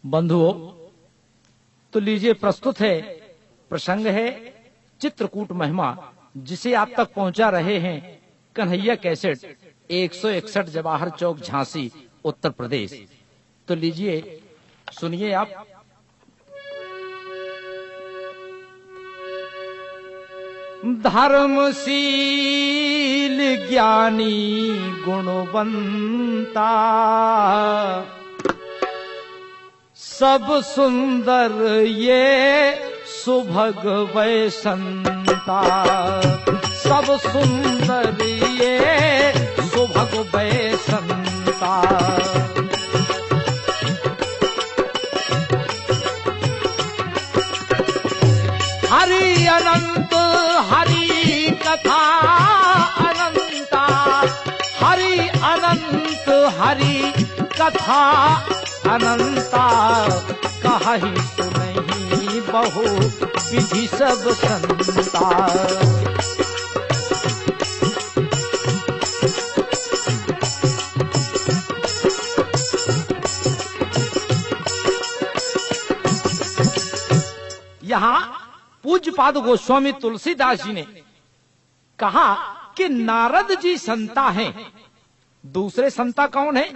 बंधुओं, तो लीजिए प्रस्तुत है, प्रसंग है चित्रकूट महिमा, जिसे आप तक पहुंचा रहे हैं कन्हैया कैसेट 161 जवाहर चौक, झांसी, उत्तर प्रदेश। तो लीजिए सुनिए आप। धर्मशील ज्ञानी गुणवंता, सब सुंदर ये सुभग वैसंता, सब सुंदर ये सुभग वैसंता। हरि अनंत हरि कथा अनंता, हरि अनंत हरि कथा अनंता। कहि सुनहि बहु विधि सब संता। यहाँ पूज्यपाद गोस्वामी तुलसीदास जी ने कहा कि नारद जी संता हैं। दूसरे संता कौन है?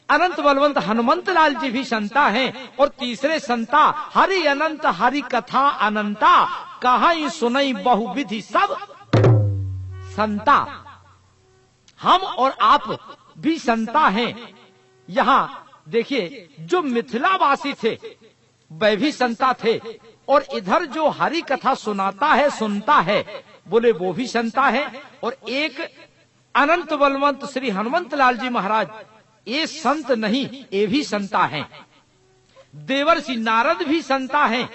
अनंत बलवंत हनुमंत लाल जी भी संता हैं। और तीसरे संता हरि अनंत हरि कथा अनंता, कहाई सुनई बहुविधि सब संता। हम और आप भी संता हैं। यहाँ देखिए, जो मिथिलावासी थे वह भी संता थे, और इधर जो हरि कथा सुनाता है, सुनता है, बोले वो भी संता है। और एक अनंत बलवंत श्री हनुमंत लाल जी महाराज, ये संत नहीं, ये भी संता हैं। देवर्षि नारद भी संता हैं।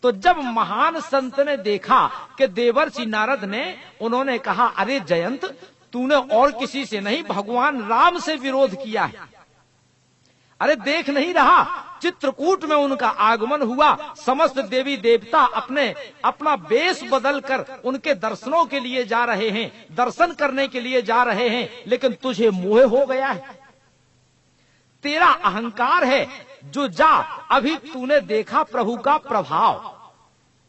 तो जब महान संत ने देखा कि देवर्षि नारद ने, उन्होंने कहा, अरे जयंत, तूने और किसी से नहीं, भगवान राम से विरोध किया है। अरे देख नहीं रहा, चित्रकूट में उनका आगमन हुआ, समस्त देवी देवता अपना वेश बदलकर उनके दर्शनों के लिए जा रहे हैं, दर्शन करने के लिए जा रहे हैं, लेकिन तुझे मोह हो गया है, तेरा अहंकार है जो जा। अभी तूने देखा प्रभु का प्रभाव,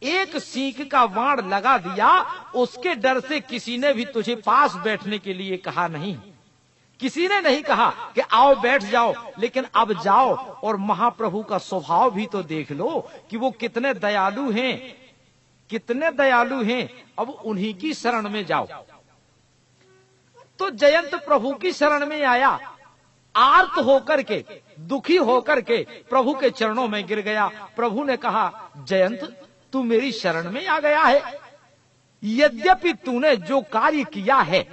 एक सींग का वाण लगा दिया, उसके डर से किसी ने भी तुझे पास बैठने के लिए कहा नहीं, किसी ने नहीं कहा कि आओ बैठ जाओ, लेकिन अब जाओ और महाप्रभु का स्वभाव भी तो देख लो कि वो कितने दयालु हैं, कितने दयालु हैं। अब उन्हीं की शरण में जाओ। तो जयंत प्रभु की शरण में आया, आर्त होकर के, दुखी होकर के प्रभु के चरणों में गिर गया। प्रभु ने कहा, जयंत, तू मेरी शरण में आ गया है। यद्यपि तूने जो कार्य किया है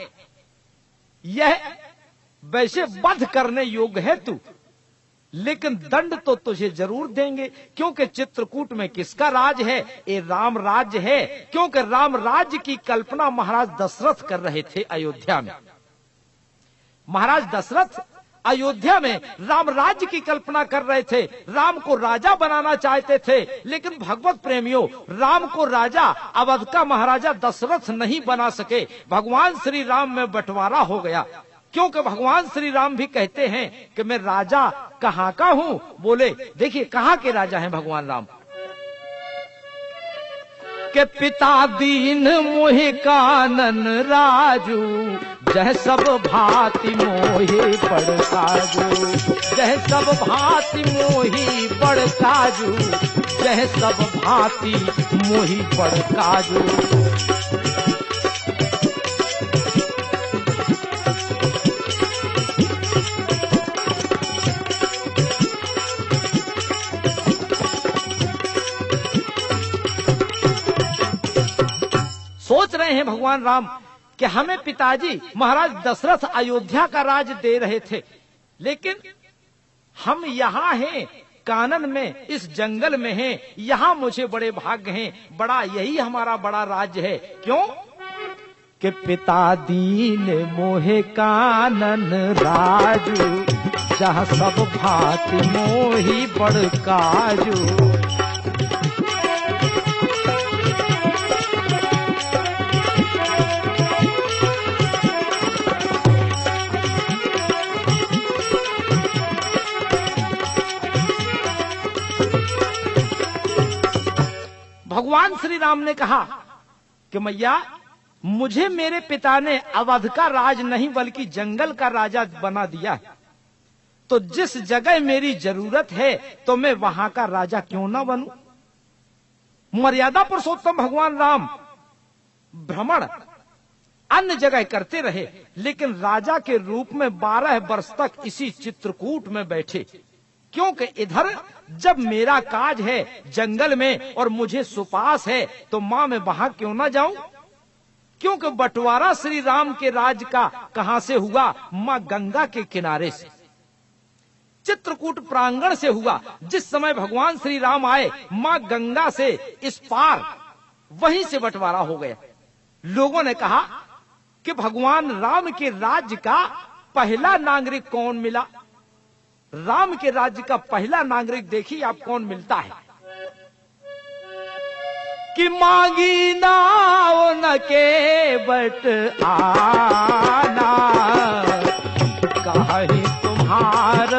यह वैसे वध करने योग्य है तू, लेकिन दंड तो तुझे जरूर देंगे, क्योंकि चित्रकूट में किसका राज है? ये राम राज्य है। क्योंकि राम राज्य की कल्पना महाराज दशरथ कर रहे थे अयोध्या में। महाराज दशरथ अयोध्या में राम राज्य की कल्पना कर रहे थे, राम को राजा बनाना चाहते थे, लेकिन भगवत प्रेमियों, राम को राजा, अवध का महाराजा दशरथ नहीं बना सके। भगवान श्री राम में बंटवारा हो गया, क्योंकि भगवान श्री राम भी कहते हैं कि मैं राजा कहाँ का हूँ। बोले, देखिए कहाँ के राजा हैं भगवान राम, के पिता दीन मोहि कानन राजू, जह सब भांति मोहि बड़ काजू, जह सब भांति मोहि बड़ काजू, जह सब भांति मोहि बड़ काजू। सोच रहे हैं भगवान राम कि हमें पिताजी महाराज दशरथ अयोध्या का राज दे रहे थे, लेकिन हम यहाँ हैं, कानन में, इस जंगल में हैं, यहाँ मुझे बड़े भाग्य हैं, बड़ा यही हमारा बड़ा राज्य है। क्यों? कि पिता दीन मोहे कानन राजू, जहाँ सब भांति मोही बड़ काजू। भगवान श्री राम ने कहा कि मैया, मुझे मेरे पिता ने अवध का राज नहीं बल्कि जंगल का राजा बना दिया है, तो जिस जगह मेरी जरूरत है तो मैं वहां का राजा क्यों ना बनूं। मर्यादा पुरुषोत्तम भगवान राम भ्रमण अन्य जगह करते रहे, लेकिन राजा के रूप में 12 वर्ष तक इसी चित्रकूट में बैठे, क्योंकि इधर जब मेरा काज है जंगल में और मुझे सुपास है तो मां मैं वहां क्यों ना जाऊं। क्योंकि बंटवारा श्री राम के राज का कहां से हुआ, मां गंगा के किनारे से, चित्रकूट प्रांगण से हुआ। जिस समय भगवान श्री राम आए, मां गंगा से इस पार वहीं से बंटवारा हो गया। लोगों ने कहा कि भगवान राम के राज्य का पहला नागरिक कौन मिला। राम के राज्य का पहला नागरिक देखिए आप कौन मिलता है कि मांगी नाव न के बट आना, कहीं तुम्हार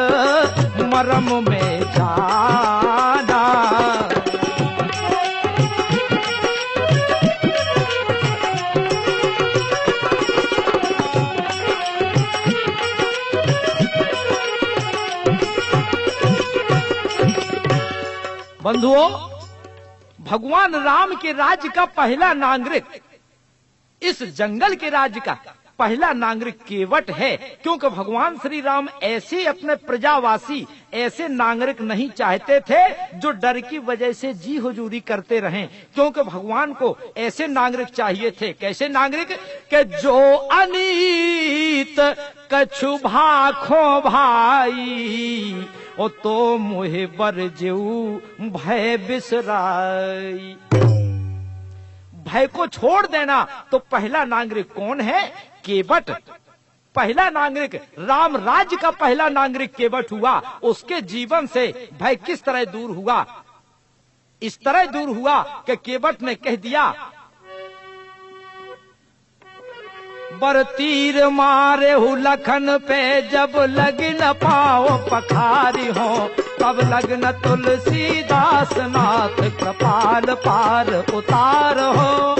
मरम में जाना। बंधुओं, भगवान राम के राज्य का पहला नागरिक, इस जंगल के राज्य का पहला नागरिक केवट है, क्योंकि भगवान श्री राम ऐसे अपने प्रजावासी ऐसे नागरिक नहीं चाहते थे जो डर की वजह से जी हुजूरी करते रहें, क्योंकि भगवान को ऐसे नागरिक चाहिए थे। कैसे नागरिक कि जो अनीत कछु भाखो भाई, ओ तो मुहे बर जेऊ भय बिसराई। भय को छोड़ देना। तो पहला नागरिक कौन है? केवट। पहला नागरिक, राम राज्य का पहला नागरिक केवट हुआ। उसके जीवन से भय किस तरह दूर हुआ? इस तरह दूर हुआ कि केवट ने कह दिया, बर तीर मारे हूँ लखन पे, जब लग न पाओ पखारी हो, तब लगन तुलसीदास नाथ कृपाल पार उतार हो।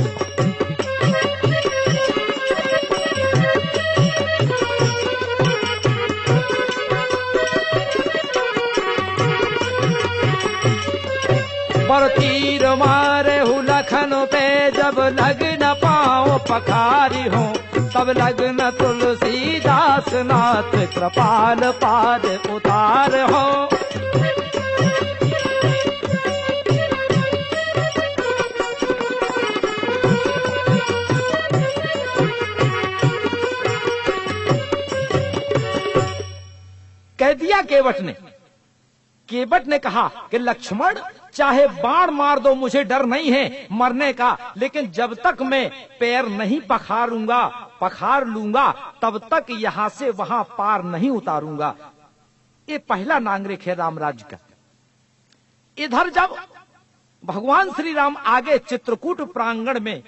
बर तीर मारे हूँ लखन पे, जब लग न पाओ पखारी हो, तब लगन तुलसीदास नाथ कृपाल पार उतार हो। कह दिया केवट ने। केवट ने कहा कि लक्ष्मण, चाहे बाण मार दो, मुझे डर नहीं है मरने का, लेकिन जब तक मैं पैर नहीं पखार लूंगा तब तक यहां से वहां पार नहीं उतारूंगा। ये पहला नागरिक है राम राज्य का। इधर जब भगवान श्री राम आगे चित्रकूट प्रांगण में,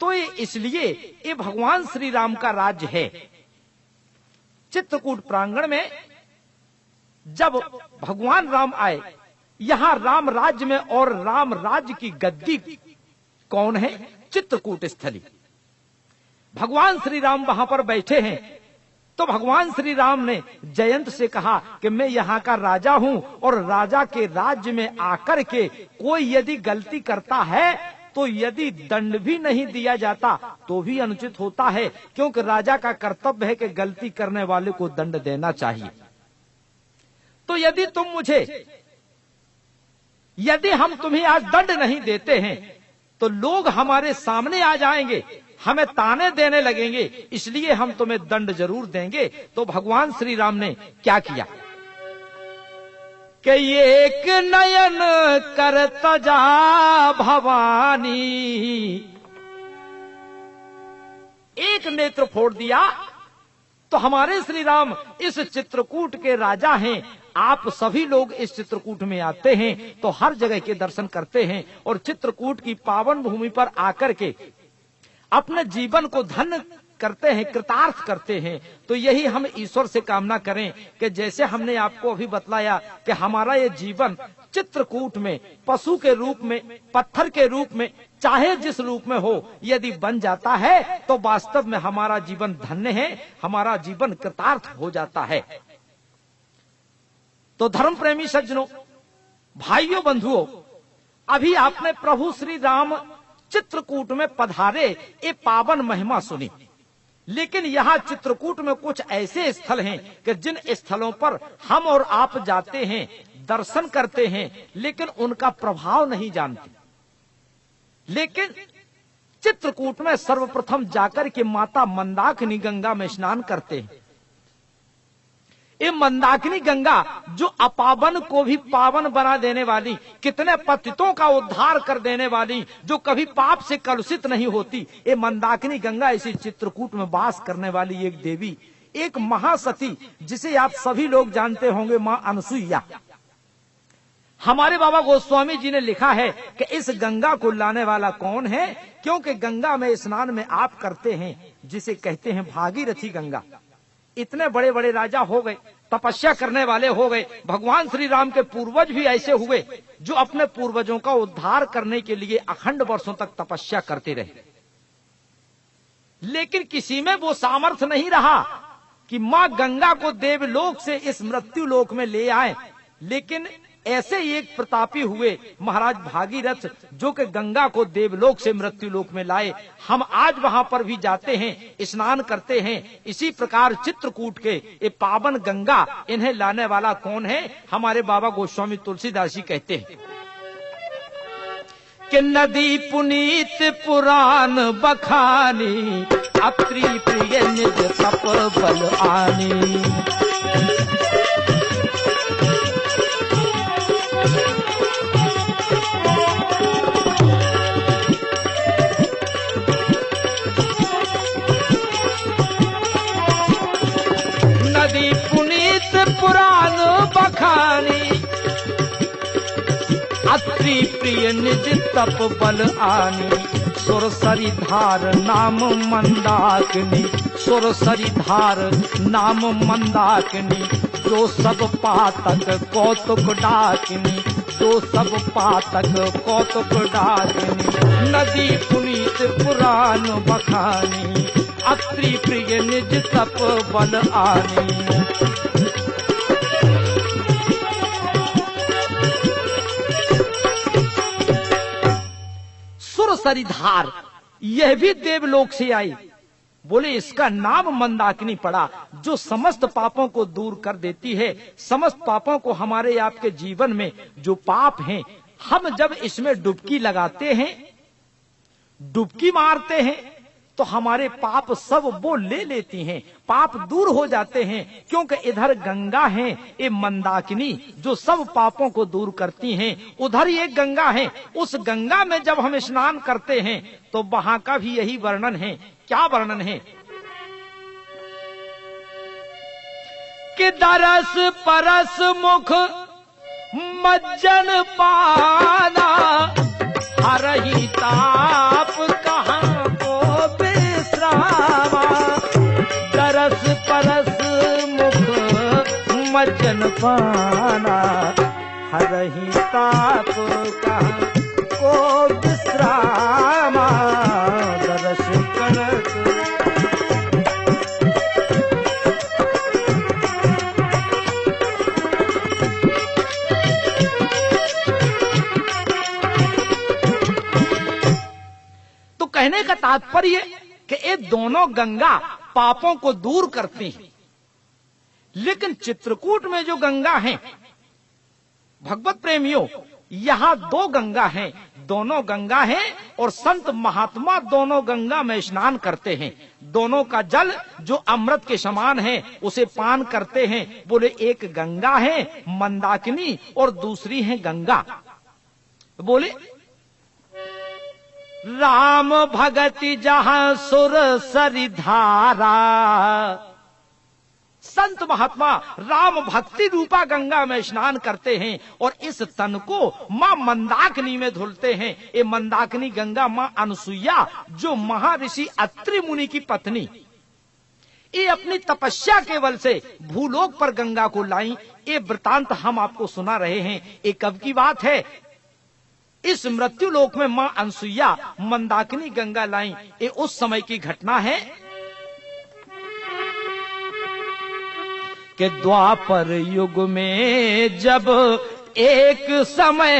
तो ये इसलिए ये भगवान श्री राम का राज्य है। चित्रकूट प्रांगण में जब भगवान राम आए, यहां राम राज्य में, और राम राज्य की गद्दी कौन है? चित्रकूट स्थली। भगवान श्री राम वहां पर बैठे हैं। तो भगवान श्री राम ने जयंत से कहा कि मैं यहाँ का राजा हूँ, और राजा के राज्य में आकर के कोई यदि गलती करता है तो यदि दंड भी नहीं दिया जाता तो भी अनुचित होता है, क्योंकि राजा का कर्तव्य है कि गलती करने वाले को दंड देना चाहिए। तो यदि हम तुम्हें आज दंड नहीं देते हैं तो लोग हमारे सामने आ जाएंगे, हमें ताने देने लगेंगे, इसलिए हम तुम्हें दंड जरूर देंगे। तो भगवान श्री राम ने क्या किया कि एक नयन कर तजा भवानी, एक नेत्र फोड़ दिया। तो हमारे श्री राम इस चित्रकूट के राजा हैं। आप सभी लोग इस चित्रकूट में आते हैं तो हर जगह के दर्शन करते हैं, और चित्रकूट की पावन भूमि पर आकर के अपने जीवन को धन्य करते हैं, कृतार्थ करते हैं। तो यही हम ईश्वर से कामना करें कि जैसे हमने आपको अभी बतलाया कि हमारा ये जीवन चित्रकूट में, पशु के रूप में, पत्थर के रूप में, चाहे जिस रूप में हो, यदि बन जाता है तो वास्तव में हमारा जीवन धन्य है, हमारा जीवन कृतार्थ हो जाता है। तो धर्म प्रेमी सज्जनों, भाइयों, बंधुओं, अभी आपने प्रभु श्री राम चित्रकूट में पधारे ये पावन महिमा सुनी। लेकिन यहाँ चित्रकूट में कुछ ऐसे स्थल हैं कि जिन स्थलों पर हम और आप जाते हैं, दर्शन करते हैं, लेकिन उनका प्रभाव नहीं जानते। लेकिन चित्रकूट में सर्वप्रथम जाकर के माता मंदाकिनी गंगा में स्नान करते हैं। ये मंदाकिनी गंगा जो अपावन को भी पावन बना देने वाली, कितने पतितों का उद्धार कर देने वाली, जो कभी पाप से कलुषित नहीं होती, ये मंदाकिनी गंगा इसी चित्रकूट में वास करने वाली एक देवी, एक महासती, जिसे आप सभी लोग जानते होंगे, मां अनसुईया। हमारे बाबा गोस्वामी जी ने लिखा है कि इस गंगा को लाने वाला कौन है, क्योंकि गंगा में स्नान में आप करते हैं जिसे कहते हैं भागीरथी गंगा। इतने बड़े बड़े राजा हो गए, तपस्या करने वाले हो गए। भगवान श्री राम के पूर्वज भी ऐसे हुए जो अपने पूर्वजों का उद्धार करने के लिए अखंड वर्षों तक तपस्या करते रहे। लेकिन किसी में वो सामर्थ्य नहीं रहा कि मां गंगा को देवलोक से इस मृत्यु लोक में ले आए। लेकिन ऐसे ही एक प्रतापी हुए महाराज भागीरथ, जो कि गंगा को देवलोक से मृत्यु लोक में लाए। हम आज वहां पर भी जाते हैं, स्नान करते हैं। इसी प्रकार चित्रकूट के ये पावन गंगा, इन्हें लाने वाला कौन है? हमारे बाबा गोस्वामी तुलसीदास जी कहते हैं कि नदी पुनीत पुराण बखानी, अत्रि प्रिय निज तप बल आनी। नदी पुनीत पुराण बखानी, अत्रि प्रिय निज तप बल आनी। सुरसरी धार नाम मंदाकिनी, सुरसरी धार नाम मंदाकिनी। जो सब पातक कौतुक डाकिनी, जो सब पातक कौतुक डाकिनी। नदी पुनीत पुराण बखानी, अत्रि प्रिय निज तप बल आनी। सुरसरी धार, यह भी देवलोक से आई। बोले इसका नाम मंदाकिनी पड़ा, जो समस्त पापों को दूर कर देती है। समस्त पापों को, हमारे आपके जीवन में जो पाप हैं, हम जब इसमें डुबकी लगाते हैं, डुबकी मारते हैं, तो हमारे पाप सब वो ले लेती हैं, पाप दूर हो जाते हैं। क्योंकि इधर गंगा है ये मंदाकिनी, जो सब पापों को दूर करती हैं। उधर ये गंगा है, उस गंगा में जब हम स्नान करते हैं तो वहां का भी यही वर्णन है। क्या वर्णन है कि दरस परस मुख मज्जन पाना, हरहि ताप कहाँ दरस परस मुख मज्जन पाना, हरहि ताप कहाँ को विश्रामा। दरस परस तो कहने का तात्पर्य कि ये दोनों गंगा पापों को दूर करती हैं। लेकिन चित्रकूट में जो गंगा है, भगवत प्रेमियों, यहाँ दो गंगा हैं, दोनों गंगा हैं और संत महात्मा दोनों गंगा में स्नान करते हैं। दोनों का जल जो अमृत के समान है उसे पान करते हैं। बोले एक गंगा है मंदाकिनी और दूसरी है गंगा। बोले राम भगति जहां सुर सरि धारा, संत महात्मा राम भक्ति रूपा गंगा में स्नान करते हैं और इस तन को मां मंदाकिनी में धुलते हैं। ये मंदाकिनी गंगा मां अनसुईया, जो महर्षि अत्रि मुनि की पत्नी, ये अपनी तपस्या के बल से भूलोक पर गंगा को लाई। ये वृतांत हम आपको सुना रहे हैं। ये कब की बात है? इस मृत्यु लोक में मां अनसुईया मंदाकिनी गंगा लाई, ये उस समय की घटना है कि द्वापर युग में जब एक समय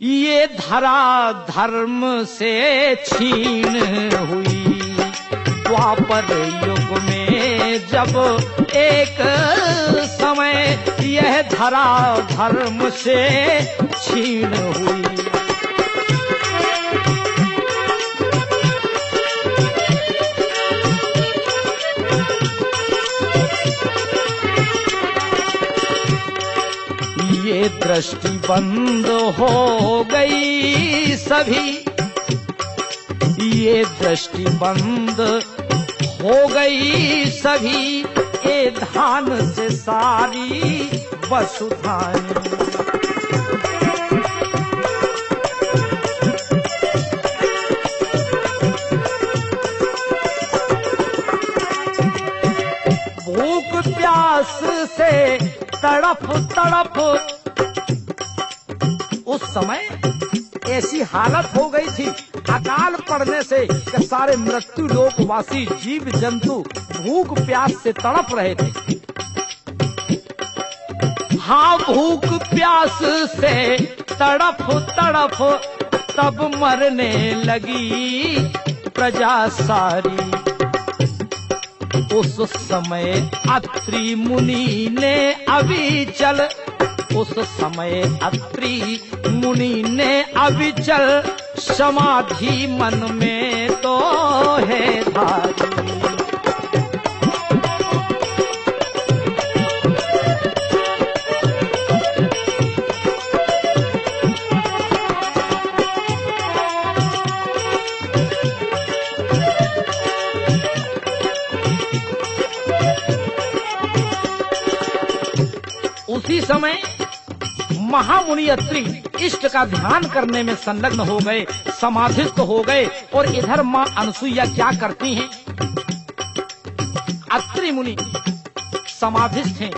ये धरा धर्म से छीन हुई। द्वापर युग में जब एक समय यह धरा धर्म से छीन हुई। ये दृष्टि बंद हो गई सभी, ये दृष्टि बंद हो गई सभी, ये धान से सारी वसुधाएं। भूख प्यास से तड़प तड़प उस समय ऐसी हालत हो गई थी अकाल पड़ने से कि सारे मृत्यु लोकवासी जीव जंतु भूख प्यास से तड़प रहे थे। हाँ, भूख प्यास से तड़प तड़प तब मरने लगी प्रजा सारी। उस समय अत्रि मुनि ने अविचल, उस समय अत्रि मुनि ने अविचल समाधि मन में तो है धारी। उसी समय महामुनि अत्रि इष्ट का ध्यान करने में संलग्न हो गए, समाधिस्थ हो गए। और इधर मां अनसुईया क्या करती हैं? अत्रि मुनि समाधिस्थ हैं,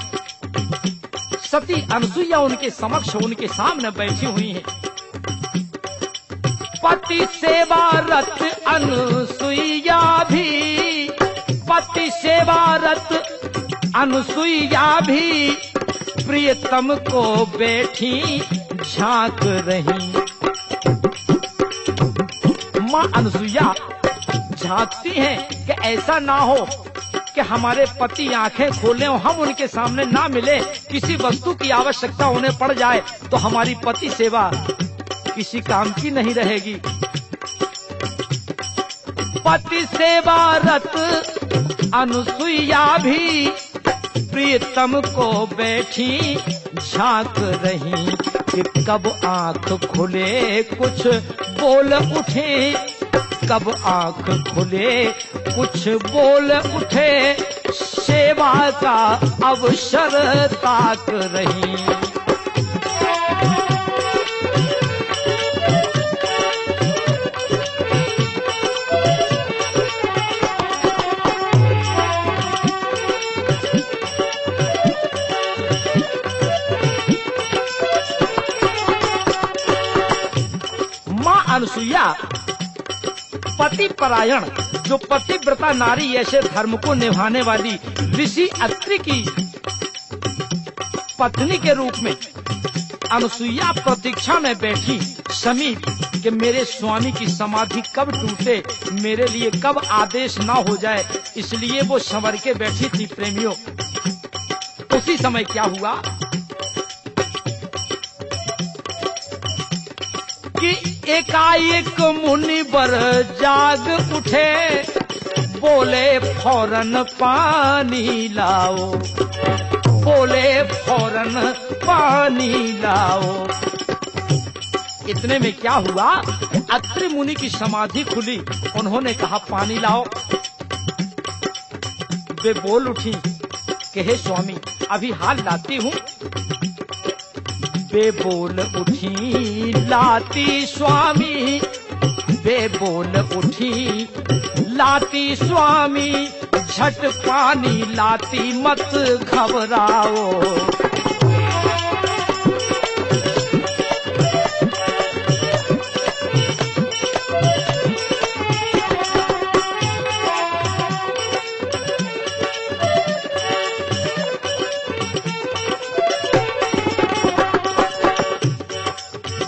सती अनसुईया उनके समक्ष उनके सामने बैठी हुई हैं। पति सेवारत अनसुईया भी, पति सेवारत अनसुईया भी प्रियतम को बैठी झांक रही। मां अनसुईया झांकती हैं कि ऐसा ना हो कि हमारे पति आंखें खोलें और हम उनके सामने ना मिले, किसी वस्तु की आवश्यकता उन्हें पड़ जाए तो हमारी पति सेवा किसी काम की नहीं रहेगी। पति सेवारत अनसुईया भी प्रियतम को बैठी झांक रही कि कब आंख खुले कुछ बोल उठे, कब आंख खुले कुछ बोल उठे, सेवा का अवसर ताक रही। अनसुईया पति परायण, जो पतिव्रता नारी ऐसे धर्म को निभाने वाली ऋषि अत्रि की पत्नी के रूप में अनसुईया प्रतीक्षा में बैठी समीप कि मेरे स्वामी की समाधि कब टूटे, मेरे लिए कब आदेश ना हो जाए, इसलिए वो संवर के बैठी थी। प्रेमियों, उसी समय क्या हुआ कि एकाएक मुनिवर जाग उठे, बोले फौरन पानी लाओ, बोले फौरन पानी लाओ। इतने में क्या हुआ, अत्रि मुनि की समाधि खुली, उन्होंने कहा पानी लाओ। वे बोल उठी कि हे स्वामी अभी हाल लाती हूँ। वे बोल उठी लाती स्वामी, वे बोल उठी लाती स्वामी, झट पानी लाती मत घबराओ।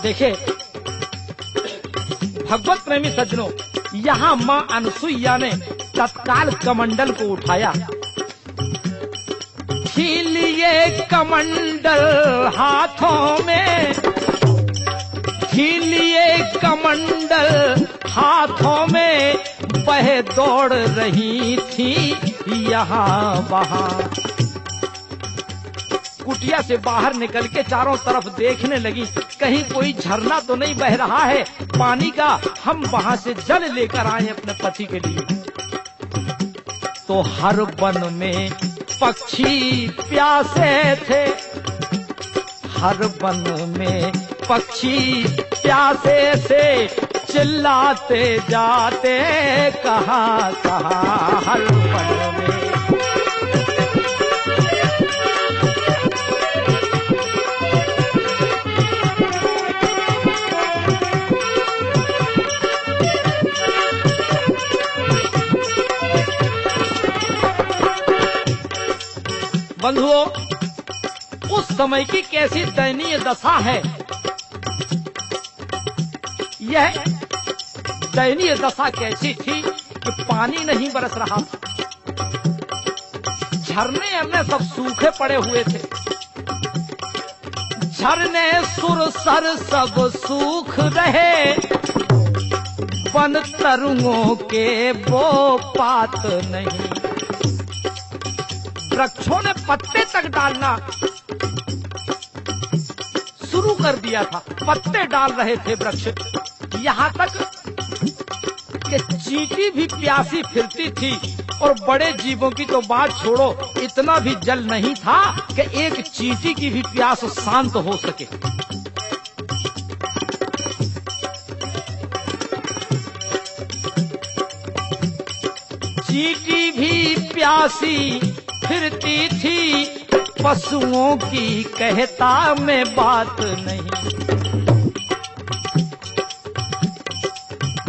देखे भगवत प्रेमी सज्जनों, यहाँ माँ अनसुईया ने तत्काल कमंडल को उठाया। लिए कमंडल हाथों में, लिए कमंडल हाथों में, बह दौड़ रही थी यहाँ वहाँ। कुटिया से बाहर निकल के चारों तरफ देखने लगी, कहीं कोई झरना तो नहीं बह रहा है पानी का, हम वहां से जल लेकर आए अपने पति के लिए। तो हर वन में पक्षी प्यासे थे, हर वन में पक्षी प्यासे से चिल्लाते जाते कहाँ कहाँ हर वन में। बंधुओं, उस समय की कैसी दयनीय दशा है। यह दयनीय दशा कैसी थी कि पानी नहीं बरस रहा, झरने सब सूखे पड़े हुए थे, झरने सुरसर सब सूख रहे, वन तरुओं के वो पात नहीं। वृक्षों ने पत्ते तक डालना शुरू कर दिया था, पत्ते डाल रहे थे वृक्ष, यहाँ तक कि चींटी भी प्यासी फिरती थी। और बड़े जीवों की तो बात छोड़ो, इतना भी जल नहीं था कि एक चींटी की भी प्यास शांत हो सके। चींटी भी प्यासी फिरती थी, पशुओं की कहता में बात नहीं।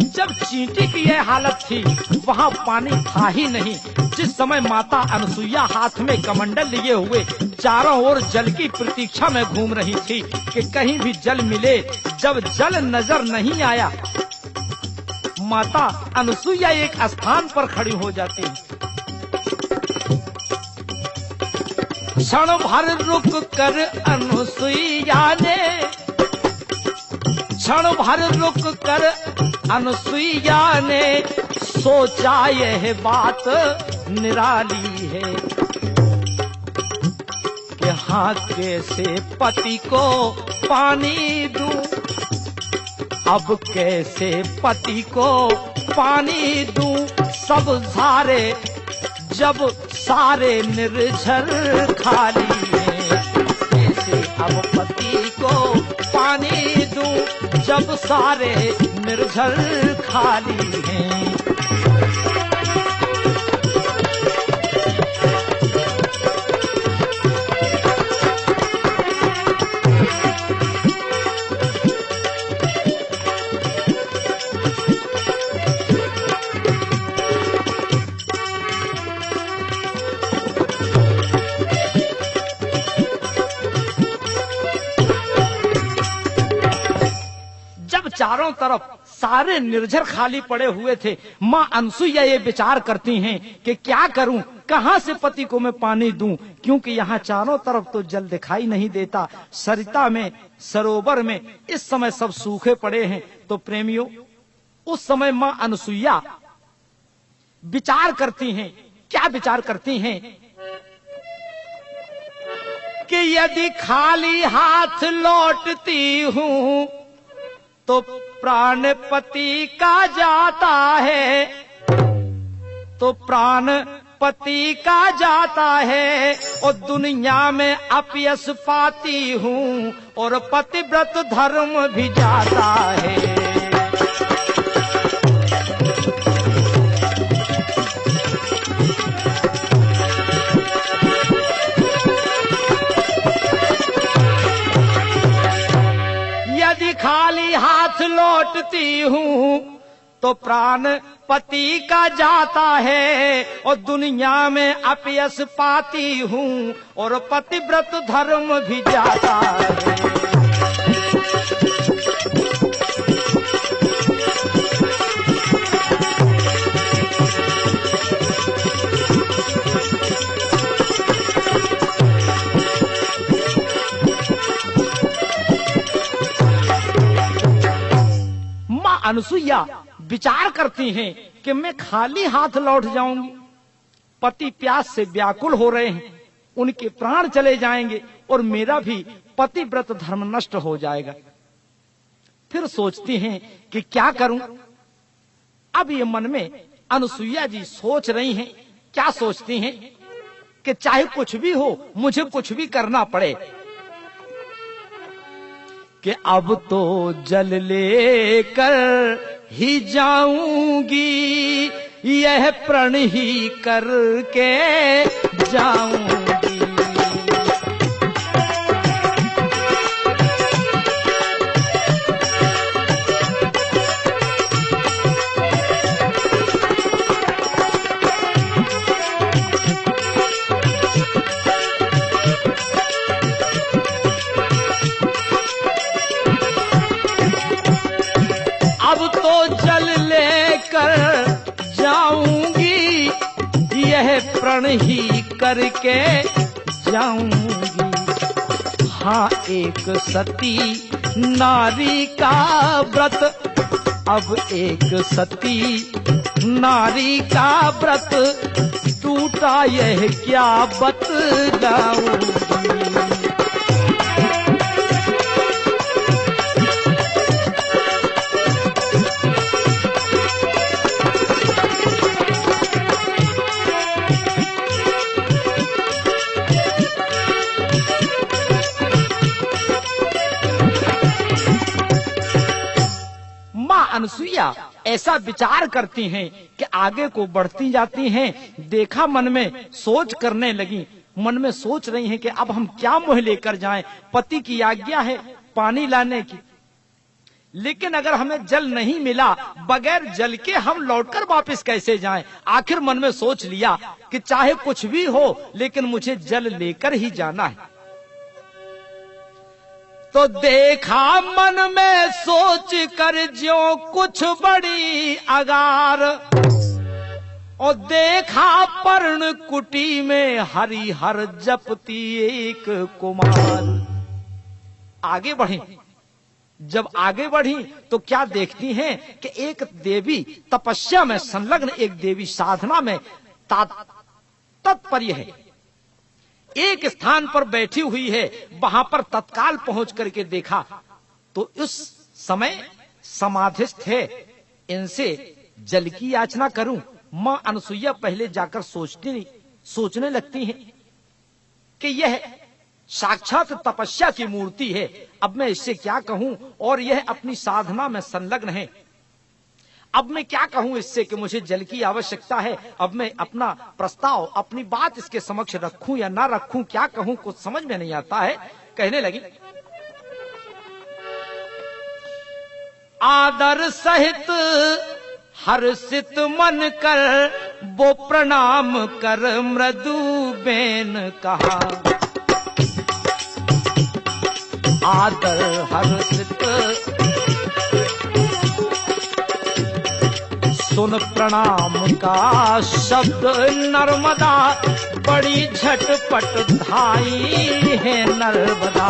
जब चींटी की यह हालत थी, वहाँ पानी था ही नहीं। जिस समय माता अनसुईया हाथ में कमंडल लिए हुए चारों ओर जल की प्रतीक्षा में घूम रही थी कि कहीं भी जल मिले, जब जल नजर नहीं आया, माता अनसुईया एक स्थान पर खड़ी हो जाती। क्षण भर रुक कर अनसुईया ने, क्षण भर रुक कर अनसुईया ने सोचा यह बात निराली है कि हाँ कैसे पति को पानी दूं, अब कैसे पति को पानी दूं, सब सारे जब सारे निर्झर खाली हैं, कैसे अब पति को पानी दूं, जब सारे निर्झर खाली हैं। चारों तरफ सारे निर्झर खाली पड़े हुए थे, माँ अनसुईया ये विचार करती हैं कि क्या करूं, कहां से पति को मैं पानी दूं, क्योंकि यहाँ चारों तरफ तो जल दिखाई नहीं देता। सरिता में, सरोवर में इस समय सब सूखे पड़े हैं। तो प्रेमियों, उस समय माँ अनसुईया विचार करती हैं। क्या विचार करती हैं कि यदि खाली हाथ लौटती हूँ तो प्राण पति का जाता है, तो प्राण पति का जाता है, और दुनिया में अपयश पाती हूँ और पतिव्रत धर्म भी जाता है। हाथ लौटती हूँ तो प्राण पति का जाता है, और दुनिया में अपयश पाती हूँ और पतिव्रत धर्म भी जाता है। माँ अनसुईया विचार करती हैं कि मैं खाली हाथ लौट जाऊंगी, पति प्यास से व्याकुल हो रहे हैं, उनके प्राण चले जाएंगे और मेरा भी पतिव्रत धर्म नष्ट हो जाएगा। फिर सोचती हैं कि क्या करूं। अब ये मन में अनसुईया जी सोच रही हैं, क्या सोचती हैं कि चाहे कुछ भी हो मुझे कुछ भी करना पड़े, कि अब तो जल लेकर ही जाऊंगी, यह प्रण ही करके जाऊंगी। अब तो जल लेकर जाऊंगी, यह प्रण ही करके जाऊंगी। हाँ एक सती नारी का व्रत, अब एक सती नारी का व्रत टूटा, यह क्या बतलाऊंगी। अनसुईया ऐसा विचार करती हैं कि आगे को बढ़ती जाती हैं। देखा मन में सोच करने लगी, मन में सोच रही हैं कि अब हम क्या मोह लेकर जाएं। पति की आज्ञा है पानी लाने की, लेकिन अगर हमें जल नहीं मिला, बगैर जल के हम लौटकर वापस कैसे जाएं। आखिर मन में सोच लिया कि चाहे कुछ भी हो लेकिन मुझे जल लेकर ही जाना है। तो देखा मन में सोच कर ज्यों कुछ बड़ी अगार, और देखा पर्ण कुटी में हरिहर जपती एक कुमार। आगे बढ़ी, जब आगे बढ़ी तो क्या देखती हैं कि एक देवी तपस्या में संलग्न, एक देवी साधना में तत्पर्य है, एक स्थान पर बैठी हुई है। वहां पर तत्काल पहुंच करके देखा तो उस समय समाधिस्थ है। इनसे जल की याचना करूं। मां अनसुईया पहले जाकर सोचने लगती हैं कि यह साक्षात तपस्या की मूर्ति है, अब मैं इससे क्या कहूं, और यह अपनी साधना में संलग्न है। अब मैं क्या कहूं इससे कि मुझे जल की आवश्यकता है। अब मैं अपना प्रस्ताव, अपनी बात इसके समक्ष रखूं या ना रखूं, क्या कहूं, कुछ समझ में नहीं आता है। कहने लगी, आदर सहित हर्षित मन कर वो प्रणाम कर मृदु बेन कहा। आदर हर्षित सुन प्रणाम का शब्द नर्मदा, बड़ी झटपट धाई है नर्मदा।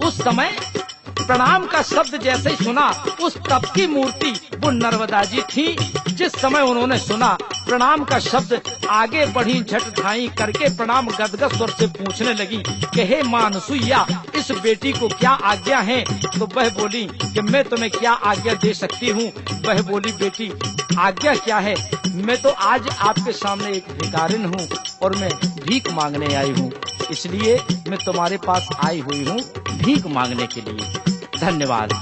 उस समय प्रणाम का शब्द जैसे ही सुना, उस तप की मूर्ति वो नर्मदा जी थी। जिस समय उन्होंने सुना प्रणाम का शब्द, आगे बढ़ी, झट ठाई करके प्रणाम गदगद स्वर से पूछने लगी कि हे मां अनसुईया, इस बेटी को क्या आज्ञा है। तो वह बोली कि मैं तुम्हें क्या आज्ञा दे सकती हूँ। वह बोली, बेटी आज्ञा क्या है, मैं तो आज आपके सामने एक भिखारिन हूँ और मैं भीख मांगने आई हूँ, इसलिए मैं तुम्हारे पास आई हुई हूँ भीख मांगने के लिए। धन्यवाद।